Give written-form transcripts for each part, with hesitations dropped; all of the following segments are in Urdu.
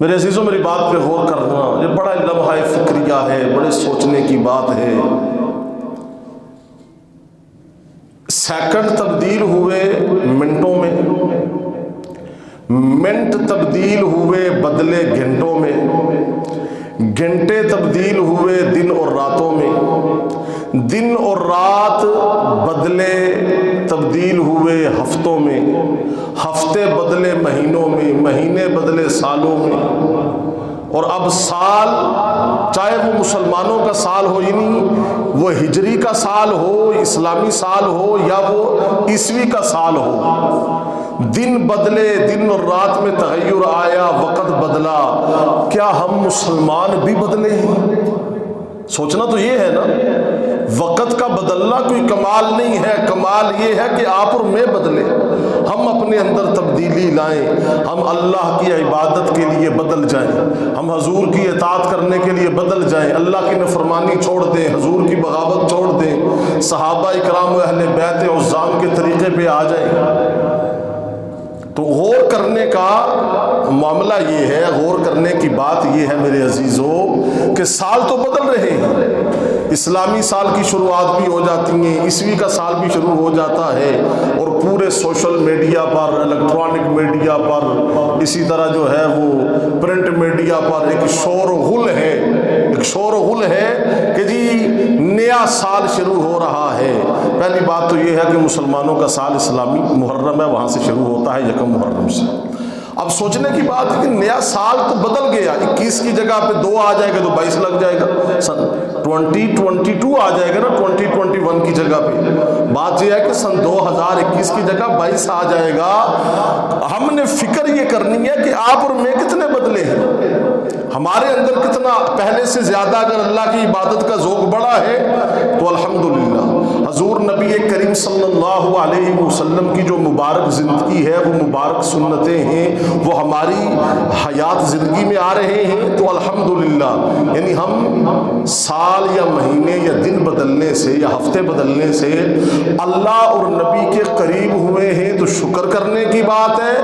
میرے عزیزوں میری بات پہ غور کرنا، یہ بڑا لمحہ فکریہ ہے، بڑے سوچنے کی بات ہے۔ سیکنڈ تبدیل ہوئے منٹوں میں، منٹ تبدیل ہوئے بدلے گھنٹوں میں، گھنٹے تبدیل ہوئے دن اور راتوں میں، دن اور رات بدلے تبدیل ہوئے ہفتوں میں، ہفتے بدلے مہینوں میں، مہینے بدلے سالوں میں، اور اب سال چاہے وہ مسلمانوں کا سال ہو، یعنی وہ ہجری کا سال ہو، اسلامی سال ہو، یا وہ عیسوی کا سال ہو، دن بدلے، دن اور رات میں تغیر آیا، وقت بدلا، کیا ہم مسلمان بھی بدلے ہیں؟ سوچنا تو یہ ہے نا، وقت کا بدلنا کوئی کمال نہیں ہے، کمال یہ ہے کہ آپ اور میں بدلے، ہم اپنے اندر تبدیلی لائیں، ہم اللہ کی عبادت کے لیے بدل جائیں، ہم حضور کی اطاعت کرنے کے لیے بدل جائیں، اللہ کی نافرمانی چھوڑ دیں، حضور کی بغاوت چھوڑ دیں، صحابہ کرام و اہل بیت عظام کے طریقے پہ آ جائیں۔ تو غور کرنے کا معاملہ یہ ہے، غور کرنے کی بات یہ ہے میرے عزیزوں کہ سال تو بدل رہے ہیں، اسلامی سال کی شروعات بھی ہو جاتی ہیں، عیسوی کا سال بھی شروع ہو جاتا ہے، اور پورے سوشل میڈیا پر، الیکٹرانک میڈیا پر، اسی طرح جو ہے وہ پرنٹ میڈیا پر ایک شور و غل ہے، ایک شور و غل ہے کہ جی نیا سال شروع ہو رہا ہے۔ پہلی بات تو یہ ہے کہ مسلمانوں کا سال اسلامی محرم ہے، وہاں سے شروع ہوتا ہے، یکم محرم سے۔ اب سوچنے کی بات ہے کہ نیا سال تو بدل گیا، 21 کی جگہ پہ 2 آ جائے گا تو 22 لگ جائے گا، 2022 آ جائے گا نا 2021 کی جگہ پہ۔ بات یہ ہے کہ سن 2021 کی جگہ 22 آ جائے گا۔ ہم نے فکر یہ کرنی ہے کہ آپ اور میں کتنے بدلے ہیں، ہمارے اندر کتنا پہلے سے زیادہ اگر اللہ کی عبادت کا ذوق بڑا ہے تو الحمدللہ۔ حضور نبی کریم صلی اللہ علیہ وسلم کی جو مبارک زندگی ہے، وہ مبارک سنتیں ہیں، وہ ہماری حیات زندگی میں آ رہے ہیں، تو الحمدللہ۔ یعنی ہم سال یا مہینے یا دن بدلنے سے یا ہفتے بدلنے سے اللہ اور نبی کے قریب ہوئے ہیں تو شکر کرنے کی بات ہے۔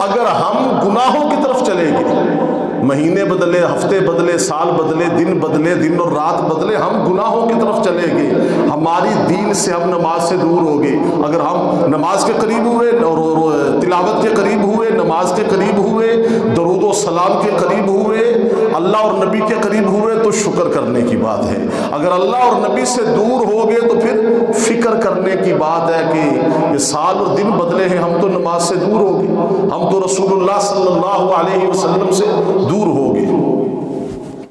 اگر ہم گناہوں کی طرف چلے گئے، مہینے بدلے، ہفتے بدلے، سال بدلے، دن اور رات بدلے، ہم گناہوں کی طرف چلے گئے، ہماری دین سے ہم نماز سے دور ہو گئے۔ اگر ہم نماز کے قریب ہوئے اور تلاوت کے قریب ہوئے، نماز کے قریب ہوئے، درود و سلام کے قریب ہوئے، اللہ اور نبی کے قریب ہوئے تو شکر کرنے کی بات ہے۔ اگر اللہ اور نبی سے دور ہو گئے تو پھر فکر کرنے کی بات ہے کہ یہ سال اور دن بدلے ہیں، ہم تو نماز سے دور ہو گئے، ہم تو رسول اللہ صلی اللہ علیہ وسلم سے